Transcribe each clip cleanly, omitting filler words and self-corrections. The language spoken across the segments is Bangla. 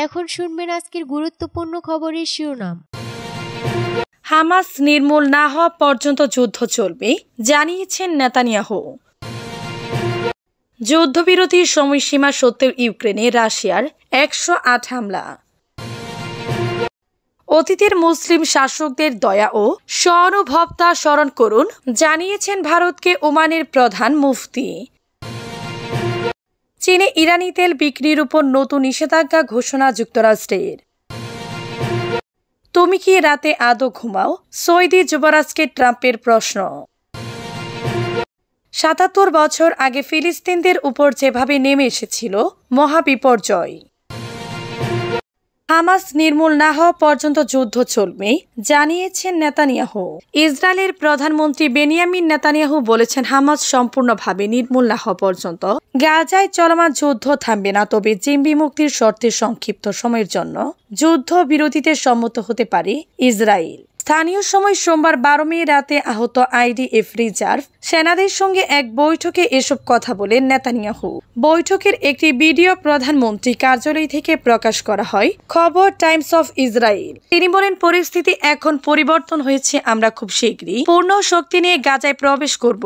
এখন শুনবেন আজকের গুরুত্বপূর্ণ খবরের শিরোনাম। হামাস নির্মূল না হওয়া পর্যন্ত যুদ্ধ চলবে, জানিয়েছেন নেতানিয়াহু। যুদ্ধবিরতির সময়সীমা সত্ত্বেও ইউক্রেনে রাশিয়ার 108 হামলা। অতীতের মুসলিম শাসকদের দয়া ও সহানুভবতা স্মরণ করুন, জানিয়েছেন ভারতকে ওমানের প্রধান মুফতি। চীনে ইরানি তেল বিক্রির উপর নতুন নিষেধাজ্ঞা ঘোষণা যুক্তরাষ্ট্রের। তুমি কি রাতে আদৌ ঘুমাও? সৌদি যুবরাজকে ট্রাম্পের প্রশ্ন। ৭৭ বছর আগে ফিলিস্তিনদের উপর যেভাবে নেমে এসেছিল মহাবিপর্যয়। হামাস নির্মূল না হওয়া পর্যন্ত যুদ্ধ চলবে, জানিয়েছেন নেতানিয়াহু। ইসরায়েলের প্রধানমন্ত্রী বেনিয়ামিন নেতানিয়াহু বলেছেন, হামাস সম্পূর্ণভাবে নির্মূল না হওয়া পর্যন্ত গাজায় চলমান যুদ্ধ থামবে না। তবে জিম্মি মুক্তির শর্তে সংক্ষিপ্ত সময়ের জন্য যুদ্ধ বিরতিতে সম্মত হতে পারে ইসরায়েল। স্থানীয় সময় সোমবার 12 মে রাতে আহত আইডিএফ রিজার্ভ সেনাদের সঙ্গে এক বৈঠকে এসব কথা বলেন নেতানিয়াহু। বৈঠকের একটি ভিডিও প্রধানমন্ত্রী কার্যালয় থেকে প্রকাশ করা হয়, খবর টাইমস অফ ইসরায়েল। তিনি বলেন, পরিস্থিতি এখন পরিবর্তন হয়েছে। আমরা খুব শীঘ্রই পূর্ণ শক্তি নিয়ে গাজায় প্রবেশ করব।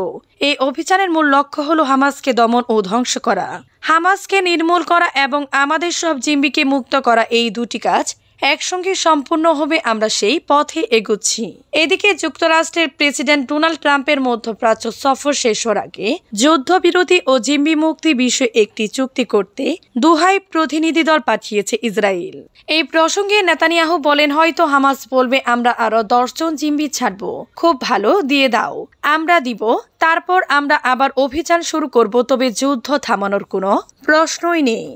এই অভিযানের মূল লক্ষ্য হলো হামাসকে দমন ও ধ্বংস করা, হামাসকে নির্মূল করা এবং আমাদের সব জিম্মিকে মুক্ত করা। এই দুটি কাজ একসঙ্গে সম্পূর্ণ হবে। আমরা সেই পথে এগোচ্ছি। এদিকে যুক্তরাষ্ট্রের প্রেসিডেন্ট ডোনাল্ড ট্রাম্পের মধ্যপ্রাচ্য সফর শেষ হওয়ার আগে যুদ্ধবিরতি ও জিম্মি মুক্তি বিষয়ে একটি চুক্তি করতে দুহাই প্রতিনিধি দল পাঠিয়েছে ইসরায়েল। এই প্রসঙ্গে নেতানিয়াহু বলেন, হয়তো হামাস বলবে আমরা আরো 10 জন জিম্মি ছাড়ব। খুব ভালো, দিয়ে দাও, আমরা দিব। তারপর আমরা আবার অভিযান শুরু করব। তবে যুদ্ধ থামানোর কোনো প্রশ্নই নেই।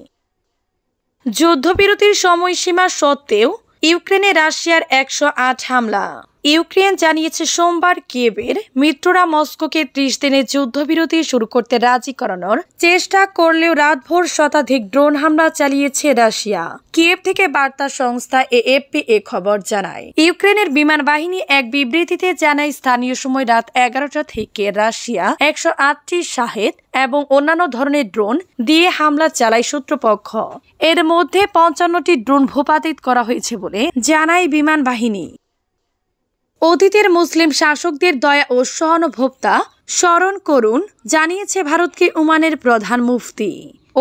যুদ্ধবিরতির সময়সীমা সত্ত্বেও ইউক্রেনে রাশিয়ার 108 হামলা। ইউক্রেন জানিয়েছে সোমবার কিয়েভের মিত্ররা মস্কোকে 30 দিনের যুদ্ধবিরতি শুরু করতে রাজি করানোর চেষ্টা করলেও রাতভর শতাধিক ড্রোন হামলা চালিয়েছে রাশিয়া। কিয়েভ থেকে বার্তা সংস্থা এএফপি এ খবর জানায়। ইউক্রেনের বিমান বাহিনী এক বিবৃতিতে জানায়, স্থানীয় সময় রাত 11টা থেকে রাশিয়া 108টি শাহেদ এবং অন্যান্য ধরনের ড্রোন দিয়ে হামলা চালায় সূত্রপক্ষ। এর মধ্যে 55টি ড্রোন ভূপাতিত করা হয়েছে বলে জানায় বিমান বাহিনী। অতীতের মুসলিম শাসকদের দয়া ও সহানুভবতা স্মরণ করুন, জানিয়েছে ভারতকে ওমানের প্রধান মুফতি।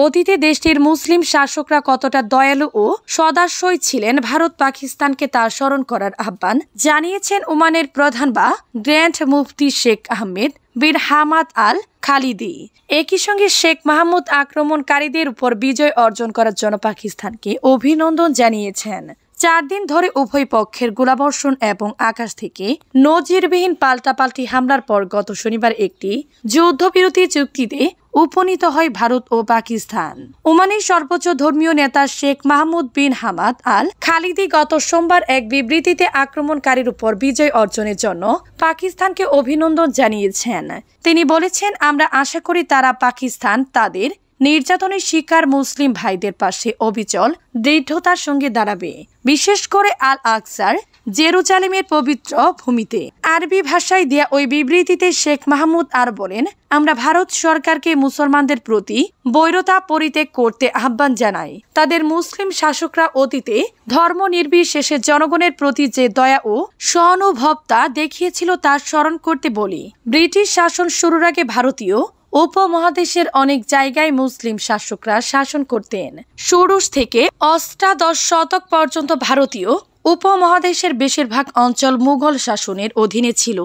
অতীতে দেশটির মুসলিম শাসকরা কতটা দয়ালু ও সদাস্যই ছিলেন, ভারত পাকিস্তানকে তা স্মরণ করার আহ্বান জানিয়েছেন ওমানের প্রধান বা গ্র্যান্ড মুফতি Sheikh Ahmed bin Hamad al Khalidi. একই সঙ্গে শেখ মাহমুদ আক্রমণকারীদের উপর বিজয় অর্জন করার জন্য পাকিস্তানকে অভিনন্দন জানিয়েছেন। 4 দিন ধরে উভয় পক্ষের গোলাবর্ষণ এবং আকাশ থেকে নজিরবিহীন পাল্টাপাল্টি হামলার পর গত শনিবার একটি যুদ্ধবিরতি চুক্তিতে উপনীত হয় ভারত ও পাকিস্তান। ওমানের সর্বোচ্চ ধর্মীয় নেতা Sheikh Mahmud bin Hamad al Khalidi গত সোমবার এক বিবৃতিতে আক্রমণকারীর উপর বিজয় অর্জনের জন্য পাকিস্তানকে অভিনন্দন জানিয়েছেন। তিনি বলেছেন, আমরা আশা করি তারা পাকিস্তান তাদের নির্যাতনের শিকার মুসলিম ভাইদের পাশে অবিচল দৃঢ়তার সঙ্গে দাঁড়াবে, বিশেষ করে আল আকসার জেরুজালেমের পবিত্র ভূমিতে। আরবি ভাষায় দেয়া ওই বিবৃতিতে শেখ মাহমুদ আর বলেন, আমরা ভারত সরকারকে মুসলমানদের প্রতি বৈরতা পরিত্যাগ করতে আহ্বান জানাই। তাদের মুসলিম শাসকরা অতীতে ধর্ম নির্বিশেষে জনগণের প্রতি যে দয়া ও সহানুভবতা দেখিয়েছিল তা স্মরণ করতে বলি। ব্রিটিশ শাসন শুরুর আগে ভারতীয় উপমহাদেশের অনেক জায়গায় মুসলিম শাসকরা শাসন করতেন। ষোড়শ থেকে অষ্টাদশ শতক পর্যন্ত ভারতীয় উপমহাদেশের বেশিরভাগ অঞ্চল মুঘল শাসনের অধীনে ছিল।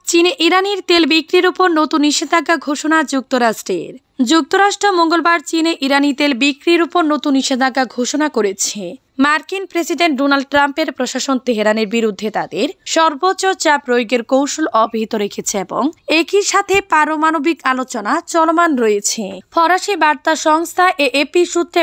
চীনে ইরানের তেল বিক্রির উপর নতুন নিষেধাজ্ঞা ঘোষণা যুক্তরাষ্ট্রের। যুক্তরাষ্ট্র মঙ্গলবার চীনে ইরানি তেল বিক্রির উপর নতুন নিষেধাজ্ঞা ঘোষণা করেছে। মার্কিন প্রেসিডেন্ট ডোনাল্ড ট্রাম্পের প্রশাসন তেহরানের বিরুদ্ধে তাদের সর্বোচ্চ চাপ প্রয়োগের কৌশল অব্যাহত রেখেছে এবং একই সাথে পারমাণবিক আলোচনা চলমান রয়েছে। ফরাসি বার্তা সংস্থা এএপি সূত্রে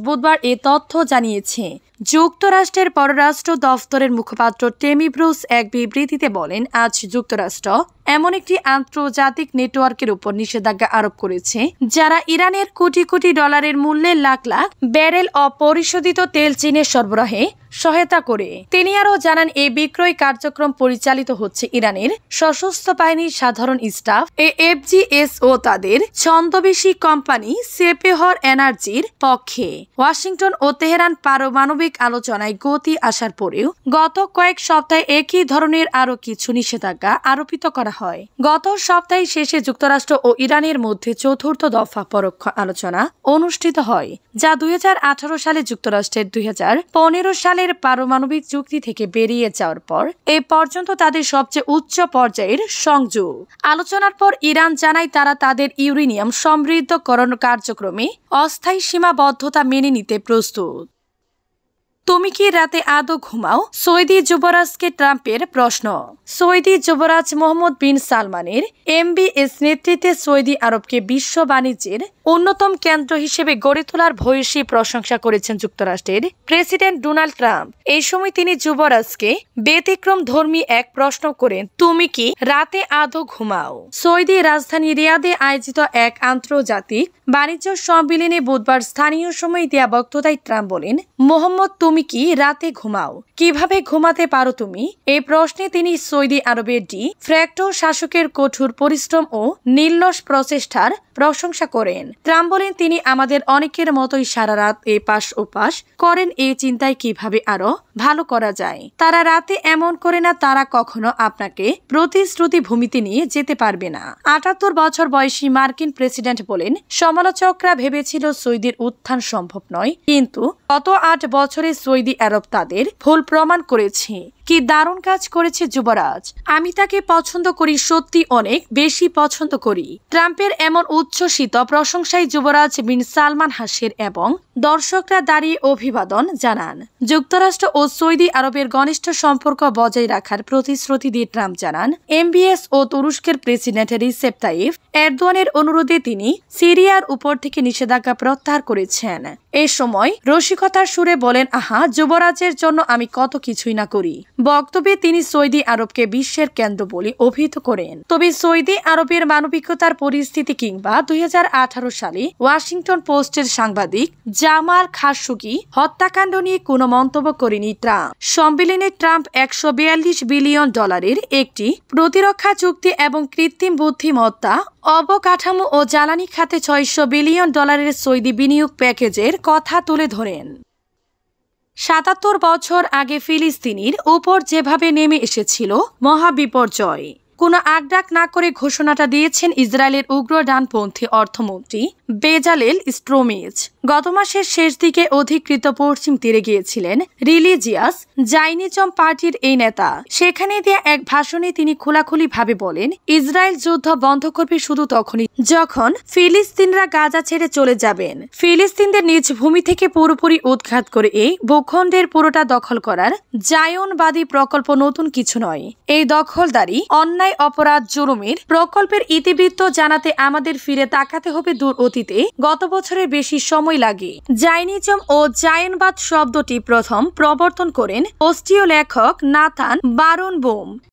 বুধবার এ তথ্য জানিয়েছে। যুক্তরাষ্ট্রের পররাষ্ট্র দফতরের মুখপাত্র টেমি ব্রুস এক বিবৃতিতে বলেন, আজ যুক্তরাষ্ট্র এমন একটি আন্তর্জাতিক নেটওয়ার্কের উপর নিষেধাজ্ঞা আরোপ করেছে যারা ইরানের কোটি কোটি ডলারের মূল্যে লাখ লাখ ব্যারেল অপরিশোধিত তেল চীনের সরবরাহে সহায়তা করে। তিনি আরও জানান, এই বিক্রয় কার্যক্রম পরিচালিত হচ্ছে ইরানের সশস্ত্র বাহিনীর সাধারণ স্টাফ এফজিএস ও তাদের ছদ্মবেশী কোম্পানি সেপেহর এনার্জির পক্ষে। ওয়াশিংটন ও তেহরান পারমাণবিক আলোচনায় গতি আসার পরেও গত কয়েক সপ্তাহে একই ধরনের আরও কিছু নিষেধাজ্ঞা আরোপিত করা হয়। গত সপ্তাহে শেষে যুক্তরাষ্ট্র ও ইরানের মধ্যে চতুর্থ দফা পরোক্ষ আলোচনা অনুষ্ঠিত হয়, যা 2018 সালে যুক্তরাষ্ট্রের 2015 সালের পারমাণবিক চুক্তি থেকে বেরিয়ে যাওয়ার পর এ পর্যন্ত তাদের সবচেয়ে উচ্চ পর্যায়ের সংযোগ। আলোচনার পর ইরান জানায় তারা তাদের ইউরেনিয়াম সমৃদ্ধকরণ কার্যক্রমে অস্থায়ী সীমাবদ্ধতা মেনে নিতে প্রস্তুত। তুমি কি রাতে আদৌ ঘুমাও? সৌদি যুবরাজকে ট্রাম্পের প্রশ্ন। সৌদি যুবরাজ মোহাম্মদ বিন সালমানের MBS নেতৃত্বে সৌদি আরবকে বিশ্ব বাণিজ্যের অন্যতম কেন্দ্র হিসেবে গড়ে তোলার ভূয়সী প্রশংসা করেছেন যুক্তরাষ্ট্রের প্রেসিডেন্ট ডোনাল্ড ট্রাম্প। এই সময় তিনি যুবরাজকে ব্যতিক্রম ধর্মী এক প্রশ্ন করেন, তুমি কি রাতে আদৌ ঘুমাও? সৌদি রাজধানী রিয়াদে আয়োজিত এক আন্তর্জাতিক বাণিজ্য সম্মেলনে বুধবার স্থানীয় সময় দেয়া বক্তৃতায় ট্রাম্প বলেন, মোহাম্মদ তুমি কি রাতে ঘুমাও? কিভাবে ঘুমাতে পারো তুমি? এই প্রশ্নে তিনি সৌদি আরবের ডি ফ্যাক্টো শাসকের কঠোর পরিশ্রম ও নির্লস প্রচেষ্টার প্রশংসা করেন। ট্রাম্প বলেন, তিনি আমাদের অনেকের মতোই সারা রাত এপাশ ওপাশ করেন এই চিন্তায় কিভাবে আরো ভালো করা যায়। তারা রাতে এমন করে না, তারা কখনো আপনাকে প্রতিশ্রুতি ভূমিতে নিয়ে যেতে পারবে না। 78 বছর বয়সী মার্কিন প্রেসিডেন্ট বলেন, সমালোচকরা ভেবেছিল সৌদির উত্থান সম্ভব নয়, কিন্তু গত 8 বছরে সৌদি আরব তাদের ভুল প্রমাণ করেছে। কি দারুণ কাজ করেছে যুবরাজ, আমি তাকে পছন্দ করি, সত্যি অনেক বেশি পছন্দ করি। ট্রাম্পের এমন উচ্ছ্বসিত প্রশংসায় যুবরাজ বিন সালমান হাসের এবং দর্শকরা দাঁড়িয়ে অভিবাদন জানান। যুক্তরাষ্ট্র ও সৌদি আরবের ঘনিষ্ঠ সম্পর্ক বজায় রাখার প্রতিশ্রুতি দিয়ে ট্রাম্প জানান, MBS ও তুরস্কের প্রেসিডেন্ট রিসেপ তাইয়িপ এরদোয়ানের অনুরোধে তিনি সিরিয়ার উপর থেকে নিষেধাজ্ঞা প্রত্যাহার করেছেন। এ সময় রসিকতার সুরে বলেন, আহা, যুবরাজের জন্য আমি কত কিছুই না করি। বক্তব্যে তিনি সৌদি আরবকে বিশ্বের কেন্দ্র বলে অভিহিত করেন। তবে সৌদি আরবের মানবিকতার পরিস্থিতি কিংবা 2018 সালে ওয়াশিংটন পোস্টের সাংবাদিক জামাল খাশোগি হত্যাকাণ্ড নিয়ে কোনো মন্তব্য করেনি ট্রাম্প। সম্মেলনে ট্রাম্প $142 বিলিয়ন একটি প্রতিরক্ষা চুক্তি এবং কৃত্রিম বুদ্ধিমত্তা, অবকাঠামো ও জ্বালানি খাতে $600 বিলিয়ন সৌদি বিনিয়োগ প্যাকেজের কথা তুলে ধরেন। 77 বছর আগে ফিলিস্তিনির উপর যেভাবে নেমে এসেছিল মহাবিপর্যয়, কোনো আগডাক না করে ঘোষণাটা দিয়েছেন ইসরায়েলের উগ্র ডানপন্থী অর্থমন্ত্রী বেজালেল স্ট্রোমিচ। গত মাসের শেষ দিকে অধিকৃত পশ্চিম তীরে গিয়েছিলেন রিলিজিয়াস জাইনিজম পার্টির এই নেতা। সেখানে দেয়া এক ভাষণে তিনি খোলাখুলিভাবে বলেন, ইসরায়েল যুদ্ধ বন্ধ করবে শুধু তখনই যখন ফিলিস্তিনরা গাজা ছেড়ে চলে যাবেন। ফিলিস্তিনদের নিজ ভূমি থেকে পুরোপুরি উৎখাত করে এই ভূখণ্ডের পুরোটা দখল করার জায়নবাদী প্রকল্প নতুন কিছু নয়। এই দখলদারি, অন্যায়, অপরাধ, জুলুমের প্রকল্পের ইতিবৃত্ত জানাতে আমাদের ফিরে তাকাতে হবে দূর অতীতে। গত বছরের বেশি সময় লাগে। জাইনিজম ও জায়নবাদ শব্দটি প্রথম প্রবর্তন করেন অস্ট্রীয় লেখক নাথান বারনবোম।